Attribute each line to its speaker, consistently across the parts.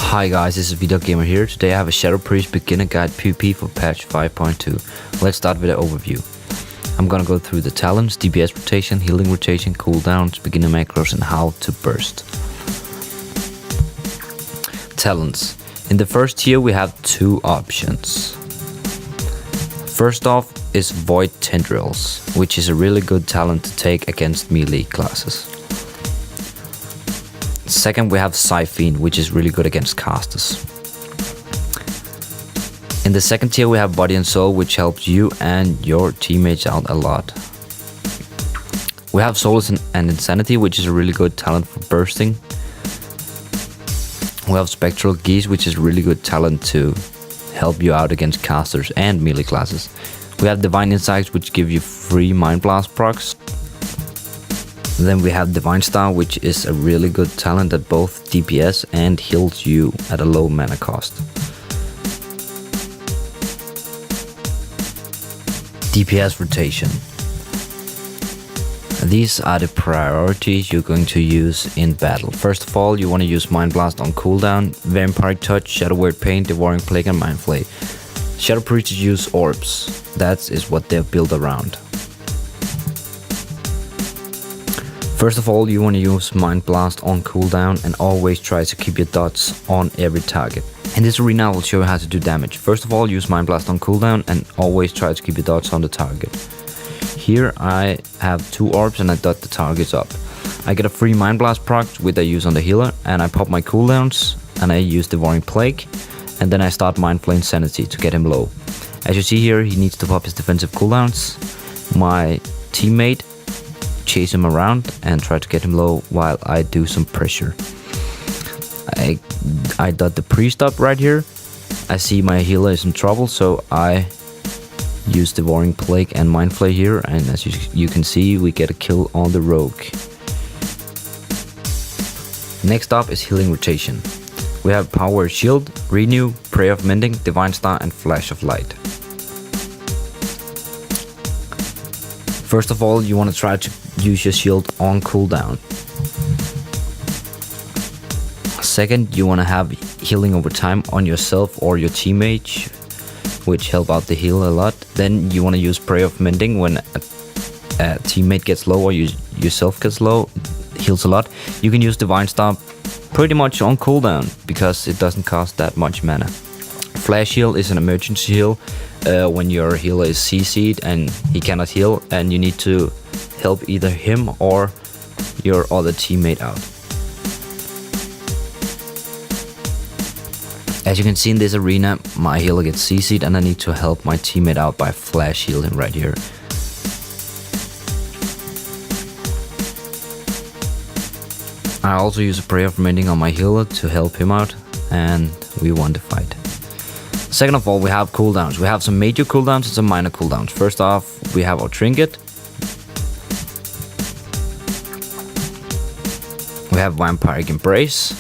Speaker 1: Hi guys, this is VedocGamer here. Today I have a Shadow Priest beginner guide PvP for patch 5.2. Let's start with an overview. I'm gonna go through the talents, Dps Roatation, healing rotation, cooldowns, beginner macros, and how to burst. Talents. In the first tier we have two options. First off is Void Tendrils, which is a really good talent to take against melee classes. Second, we have Fiend, which is really good against casters. In the second tier, we have Body and Soul, which helps you and your teammates out a lot. We have Solace and Insanity, which is a really good talent for bursting. We have Spectral Geese, which is a really good talent to help you out against casters and melee classes. We have Divine Insights, which give you free Mind Blast procs. Then we have Divine Star, which is a really good talent at both DPS and heals you at a low mana cost. DPS Rotation. These are the priorities you're going to use in battle. First of all, you want to use Mind Blast on cooldown, Vampiric Touch, Shadow Word Pain, Devouring Plague, and Mind Flay. Shadow Priests use orbs. That is what they're built around. First of all, you want to use Mind Blast on cooldown and always try to keep your dots on every target. In this arena I will show you how to do damage. First of all, use Mind Blast on cooldown and always try to keep your dots on the target. Here I have two orbs and I dot the targets up. I get a free Mind Blast proc which I use on the healer, and I pop my cooldowns and I use Devouring Plague, and then I start Mind Flay Insanity to get him low. As you see here, he needs to pop his defensive cooldowns. My teammate chase him around and try to get him low while I do some pressure. I dot the priest up right here. I see my healer is in trouble, so I use Devouring Plague and Mind Flay here, and as you can see, we get a kill on the rogue. Next up is Healing Rotation. We have Power Shield, Renew, Prayer of Mending, Divine Star, and Flash of Light. First of all, you want to try to use your shield on cooldown. Second, you want to have healing over time on yourself or your teammate, which help out the heal a lot. Then you want to use Prayer of Mending when a teammate gets low or you yourself gets low, heals a lot. You can use Divine Star pretty much on cooldown because it doesn't cost that much mana. Flash Heal is an emergency heal when your healer is CC'd and he cannot heal, and you need to help either him or your other teammate out. As you can see in this arena, my healer gets CC'd and I need to help my teammate out by Flash Heal him right here. I also use a Prayer of Mending on my healer to help him out, and we won the fight. Second of all, we have cooldowns. We have some major cooldowns and some minor cooldowns. First off, we have our Trinket. We have Vampiric Embrace.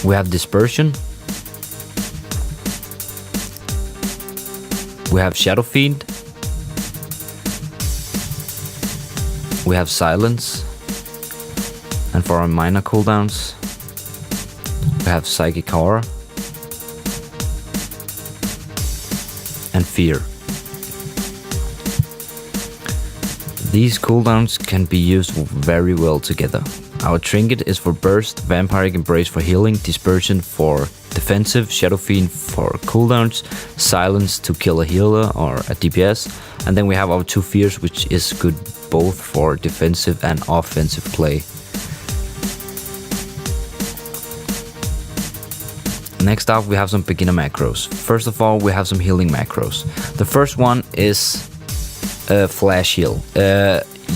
Speaker 1: We have Dispersion. We have Shadow Fiend. We have Silence. And for our minor cooldowns, we have Psychic Aura and Fear. These cooldowns can be used very well together. Our Trinket is for burst, Vampiric Embrace for healing, Dispersion for defensive, Shadow Fiend for cooldowns, Silence to kill a healer or a DPS, and then we have our two Fears, which is good both for defensive and offensive play. Next up, we have some beginner macros. First of all, we have some healing macros. The first one is Flash Heal.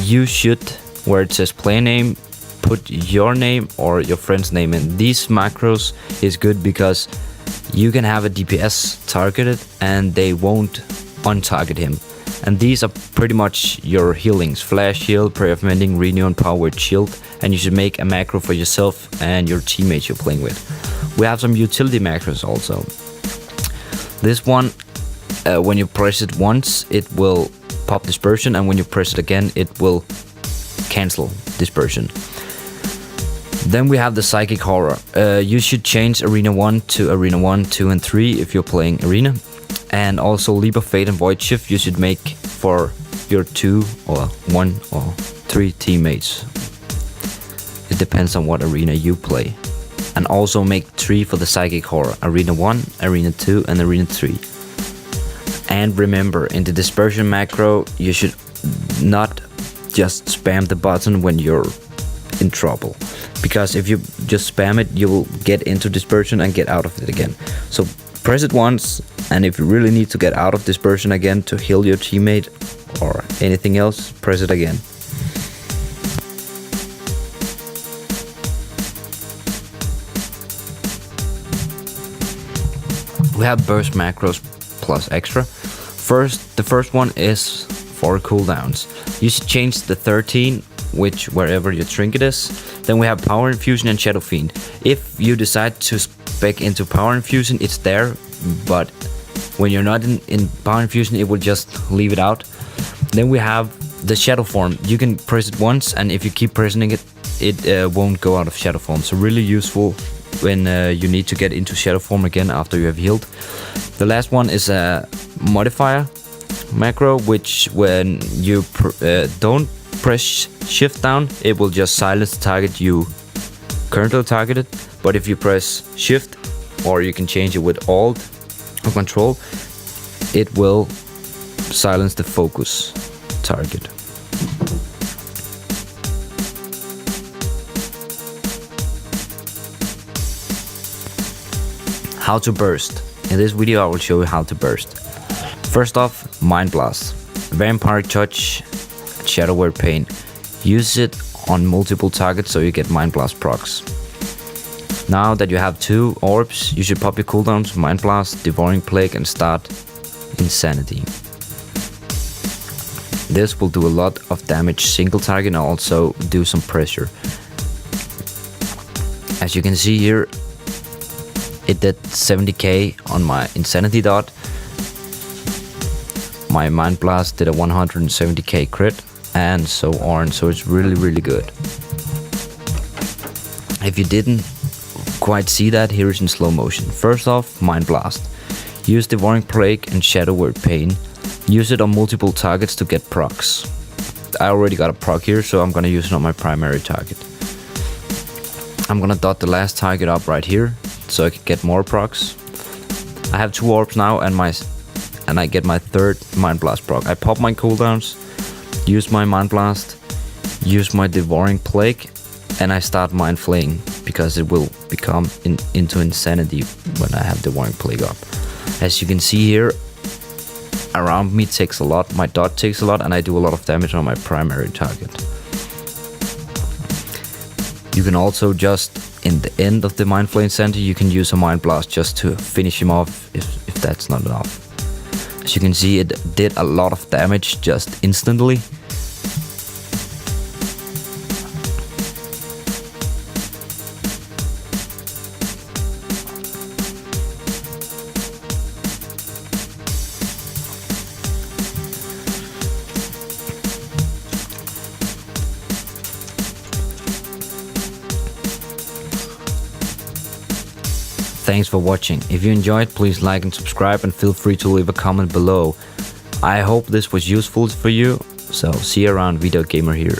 Speaker 1: You should, where it says play name, put your name or your friend's name in. These macros is good because you can have a DPS targeted and they won't untarget him. And these are pretty much your healings: Flash Heal, Prayer of Mending, Renew, and Powered Shield. And you should make a macro for yourself and your teammates you're playing with. We have some utility macros also. This one, when you press it once, it will pop Dispersion, and when you press it again, it will cancel Dispersion. Then we have the Psychic Horror. You should change Arena 1 to Arena 1, 2 and 3 if you're playing Arena. And also Leap of Fate and Void Shift you should make for your 2 or 1 or 3 teammates. It depends on what arena you play. And also make 3 for the Psychic Horror. Arena 1, Arena 2 and Arena 3. And remember, in the dispersion macro, you should not just spam the button when you're in trouble. Because if you just spam it, you will get into dispersion and get out of it again. So press it once, and if you really need to get out of dispersion again to heal your teammate or anything else, press it again. We have burst macros plus extra. The first one is for cooldowns. You should change the 13, wherever your trinket is. Then we have Power Infusion and Shadow Fiend. If you decide to spec into Power Infusion, it's there, but when you're not in Power Infusion, it will just leave it out. Then we have the Shadow Form. You can press it once, and if you keep pressing it, it won't go out of Shadow Form. So really useful when you need to get into Shadow Form again after you have healed. The last one is a modifier macro, which when you don't press shift down, it will just silence the target you currently targeted. But if you press shift, or you can change it with alt or control, it will silence the focus target. How to burst. In this video I will show you how to burst. First off, Mind Blast. Vampire Touch, Shadow Word Pain. Use it on multiple targets so you get Mind Blast procs. Now that you have 2 orbs, you should pop your cooldowns, Mind Blast, Devouring Plague and start Insanity. This will do a lot of damage single target and also do some pressure. As you can see here, it did 70k on my Insanity dot. My Mind Blast did a 170k crit and so on, so it's really good. If you didn't quite see that, here is in slow motion. First off, Mind Blast. Use Devouring Plague and Shadow Word Pain. Use it on multiple targets to get procs. I already got a proc here, so I'm gonna use it on my primary target. I'm gonna dot the last target up right here so I can get more procs. I have 2 orbs now and I get my 3rd Mind Blast proc. I pop my cooldowns, use my Mind Blast, use my Devouring Plague, and I start Mind Flaying because it will become into Insanity when I have Devouring Plague up. As you can see here, around me takes a lot, my dot takes a lot, and I do a lot of damage on my primary target. You can also just, in the end of the Mind Flay Insanity, you can use a Mind Blast just to finish him off if that's not enough. As you can see, it did a lot of damage just instantly. Thanks for watching. If you enjoyed, please like and subscribe and feel free to leave a comment below. I hope this was useful for you, so see you around. VedocGamer here.